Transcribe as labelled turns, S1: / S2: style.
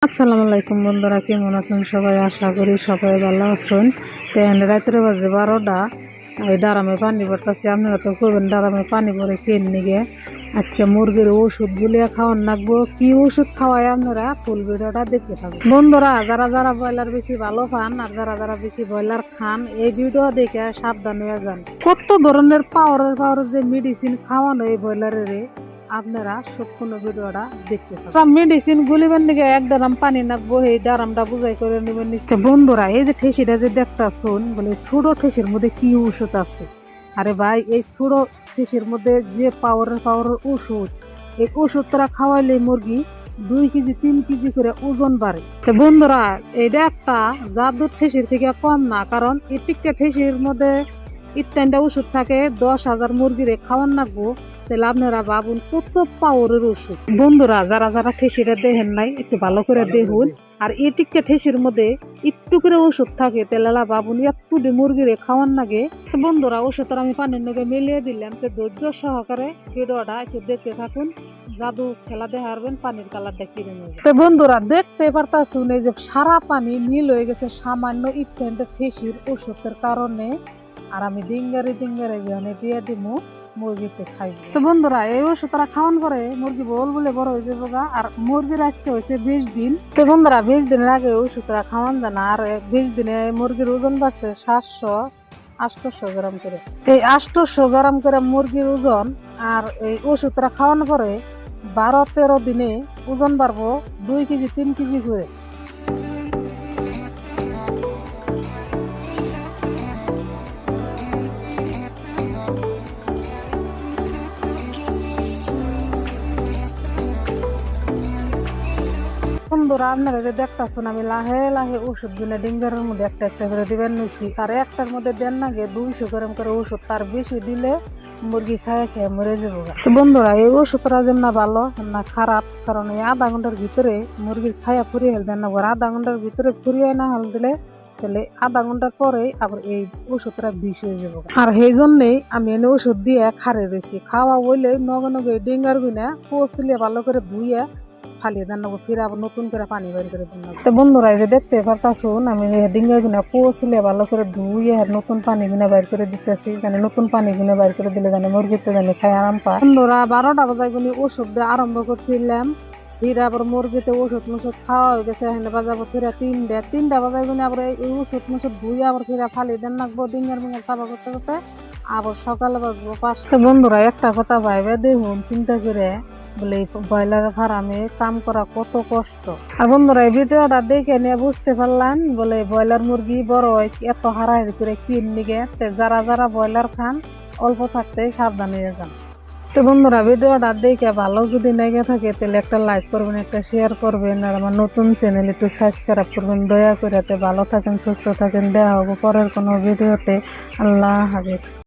S1: আসসালামু আলাইকুম বন্ধুরা, কেমন আছেন সবাই? আশা করি সবাই ভালো আছেন। তো রাত্রে বাজে 12টা। এই ডারামে পানি ভরতেছি। আপনারা তো করবেন ডারামে পানি ভরে কেন নিগে। আজকে মুরগির ওষুধ গুলিয়ে খাওয়ান লাগবো। কি ওষুধ খাওয়াই আপনারা ফুল ভিডিওটা দেখতে থাকুন। বন্ধুরা, যারা যারা ব্রয়লার বেশি ভালো পান আর যারা যারা বেশি ব্রয়লার খান, এই ভিডিও দেখে সাবধান হয়ে যান। কত ধরনের পাওয়ার যে মেডিসিন খাওয়ানো এই ব্রয়লারের, আপনারা সম্পূর্ণ ভিডিওটা দেখতে পাবেন। মেডিসিন গুলিবেন দিকে এক ডারাম পানি নাকবো, এই ডারামটা বুঝাই করে নেবেন নিচ্ছে। বন্ধুরা, এই যে ঠেসিটা যে দেখতাছুন, বলে ছোটো ঠেসির মধ্যে কি ওষুধ আছে? আরে ভাই, এই ছোটো ঠেসির মধ্যে যে পাওয়ারের ওষুধ, এই ওষুধটা খাওয়াইলে মুরগি 2 কেজি 3 কেজি করে ওজন বাড়ে। তো বন্ধুরা, এটা একটা জাদুর ঠেসির থেকে কম না, কারণ এই টিক্কা ঠেসির মধ্যে ইত্যাদি ওষুধ থাকে। 10,000 মুরগিরে খাওয়ান লাগবো। তাহলে আপনারা ভাবুন কত পাওয়ারের ওষুধ। বন্ধুরা, যারা যারা ঠেসিটা দেখেন নাই, একটু ভালো করে দেখুন। আর এই টিক্কা ঠেসির মধ্যে একটু করে ওষুধ থাকে, তাহলে ভাবুন এতটি মুরগিরে খাওয়ান লাগে। তো বন্ধুরা, ওষুধটা আমি পানির নগে মিলিয়ে দিলাম। তো ধৈর্য সহকারে ভিডিওটা একটু দেখতে থাকুন। জাদু খেলা দেখাবেন, পানির কালারটা কিনে নেবে। তো বন্ধুরা, দেখতে পারতাছুন এই যে সারা পানি নীল হয়ে গেছে সামান্য ইত্যাদি ঠেসির ওষুধের কারণে। আর আমি ডিঙ্গারে দিয়ে দিব মুরগিতে খাইব। তো বন্ধুরা, এই ওষুধটা খাওয়ান পরে মুরগি বলে বড় হয়ে যাবো গা। আর মুরগির আজকে হয়েছে 20 দিন। তো বন্ধুরা, 20 দিনের আগে ওষুধটা খাওয়ান যায় না। আর 20 দিনে মুরগির ওজন বাড়ছে 700-800 গ্রাম করে। এই 800 গ্রাম করে মুরগির ওজন। আর এই ওষুধটা খাওয়ানোর পরে 12-13 দিনে ওজন বাড়বো 2 কেজি 3 কেজি করে। বন্ধুরা, আপনারা যে দেখতেছেন, আমি লাহে লাহে ওষুধ গুলো ডিঙ্গারের মধ্যে একটা একটা করে দিবেন নিছি। আর একটার মধ্যে দেন নাগে 200 গ্রাম করে ওষুধ। তার বেশি দিলে মুরগি খায় খেয়ে মরে যাবো। তো বন্ধুরা, এই ওষুধটা যেন না ভালো না খারাপ, কারণ এই আধা ঘন্টার ভিতরে মুরগির খায়া ফুরিয়ে হেল দেন না। আধা ঘন্টার ভিতরে ফুরিয়ে না হল দিলে তাহলে আধা ঘন্টার পরে আবার এই ওষুধটা বিষ হয়ে যাবো। আর সেই জন্যেই আমি এনে ওষুধ দিয়ে খারে রয়েছি। খাওয়া বললে নগে নগে ডিঙ্গার গুনা পচলে ভালো করে ধুইয়া ফালিয়ে দেন নেবো, ফিরে আবার নতুন করে পানি বের করে দেন। তো বন্ধুরা, এই যে দেখতে পারতাছুন, আমি ডিঙ্গা গুনা পচলে ভালো করে ধুইয়ে নতুন পানি গুনা বের করে দিতেছি। জানি নতুন পানি গুনা বের করে দিলে জানি মুরগিতে জানি খাই আরাম পায়। বন্ধুরা, 12টা বাজায় গুনি ওষুধ দিয়ে আরম্ভ করছিলাম। ফিরে আবার মুরগিতে ওষুধ খাওয়া হয়ে গেছে। এখানে বাজাবো ফিরে 3টা বাজায় গুনি আবার এই ওষুধ ধুইয়ে আবার ফিরে ফালিয়ে দেন রাখবো ডিঙ্গার মিঙ্গার সাফা করতে করতে। আবার সকালে বাজবো 5টা। বন্ধুরা, একটা কথা ভাইবে দেখুন চিন্তা করে, বলে ব্রয়লার ফার্মে কাম করা কত কষ্ট। আর বন্ধুরা, এই ভিডিওটা দেখে নিয়ে বুঝতে পারলাম বলে ব্রয়লার মুরগি বড় হয় এত হারাহারি করে কিনে গে। যারা যারা ব্রয়লার খান অল্প থাকতে সাবধান হয়ে যান। তো বন্ধুরা, ভিডিওটা দেখে ভালো যদি লেগে থাকে তাহলে একটা লাইক করবেন, একটা শেয়ার করবেন। আর আমার নতুন চ্যানেল একটু সাবস্ক্রাইব করবেন দয়া করে। ভালো থাকেন, সুস্থ থাকেন। দেখা হবো পরের কোনো ভিডিওতে। আল্লাহ হাফেজ।